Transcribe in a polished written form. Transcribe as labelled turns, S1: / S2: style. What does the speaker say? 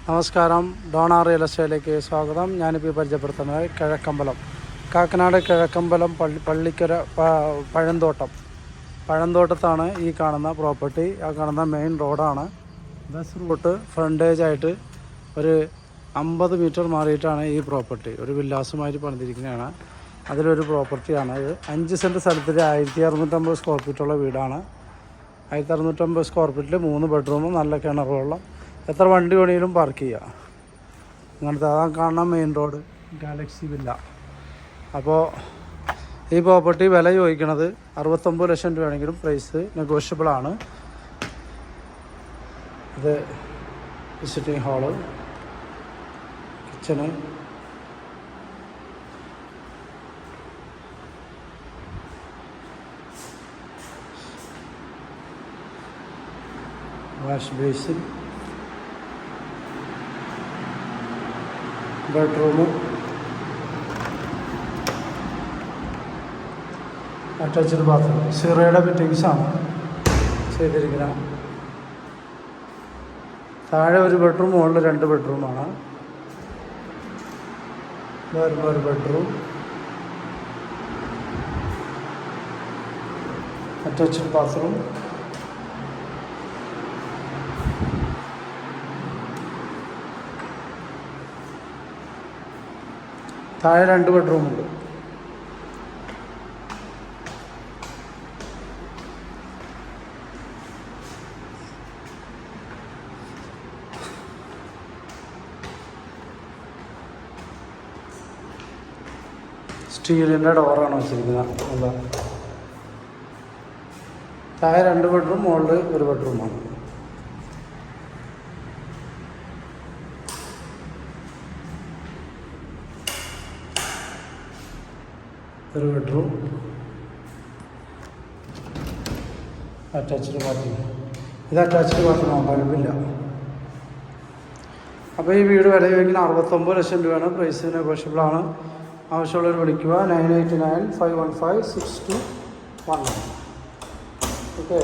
S1: നമസ്കാരം, Donna real എസ്റ്റേറ്റിലേക്ക് സ്വാഗതം. ഞാനിപ്പോൾ പരിചയപ്പെടുത്തുന്നത് കിഴക്കമ്പലം, കാക്കനാട് കിഴക്കമ്പലം പള്ളിക്കര പഴന്തോട്ടത്താണ് ഈ കാണുന്ന പ്രോപ്പർട്ടി. ആ കാണുന്ന മെയിൻ റോഡാണ്. ബസ് റൂട്ട് ഫ്രണ്ടേജായിട്ട് ഒരു 50 മീറ്റർ മാറിയിട്ടാണ് ഈ പ്രോപ്പർട്ടി. ഒരു വില്ലാസമായിട്ട് പണിതിരിക്കുന്നതാണ്. അതിലൊരു പ്രോപ്പർട്ടിയാണ് ഇത്. 5 സെൻറ്റ് സ്ഥലത്തിൽ 1650 സ്ക്വയർ ഫീറ്റുള്ള വീടാണ്. 1650 സ്ക്വയർ ഫീറ്റിൽ 3 ബെഡ്റൂമും നല്ല കിണർ വെള്ളം, എത്ര വണ്ടി വേണമെങ്കിലും പാർക്ക് ചെയ്യുക. അങ്ങനത്തെ അതാ കാണുന്ന മെയിൻ റോഡ്, ഗാലക്സി വില്ല. അപ്പോൾ ഈ പ്രോപ്പർട്ടി വില ചോദിക്കുന്നത് 69 ലക്ഷം രൂപയാണെങ്കിലും പ്രൈസ് നെഗോഷ്യബിളാണ്. ഇത് visiting hall, kitchen, wash basin, ബെഡ്റൂമും അറ്റാച്ച്ഡ് ബാത്റൂം. സിറയുടെ ഫിറ്റിങ്സാണ് ചെയ്തിരിക്കുന്നത്. താഴെ ഒരു ബെഡ്റൂം, മുകളിൽ 2 ബെഡ്റൂമാണ്. വരുമ്പോൾ ഒരു ബെഡ്റൂം, അറ്റാച്ച്ഡ് ബാത്റൂം, താഴെ 2 ബെഡ്റൂമുണ്ട്. സ്റ്റീലിൻ്റെ ഡോറാണ് വെച്ചിരിക്കുന്നത്. താഴെ 2 ബെഡ്റൂം, മുകളിൽ 1 ബെഡ്റൂമാണ്. ഒരു ബെഡ്റൂം, അറ്റാച്ച്ഡ് ബാത്റൂം. ഇത് അറ്റാച്ച്ഡ് ബാത്റൂമാണ്, ബൾബില്ല. അപ്പോൾ ഈ വീട് വില ചോദിക്കുന്ന 69 ലക്ഷം രൂപയാണ്. പ്രൈസ് നെഗോഷ്യബിളാണ്. ആവശ്യമുള്ളവർ വിളിക്കുക 989 515 6219. ഓക്കെ.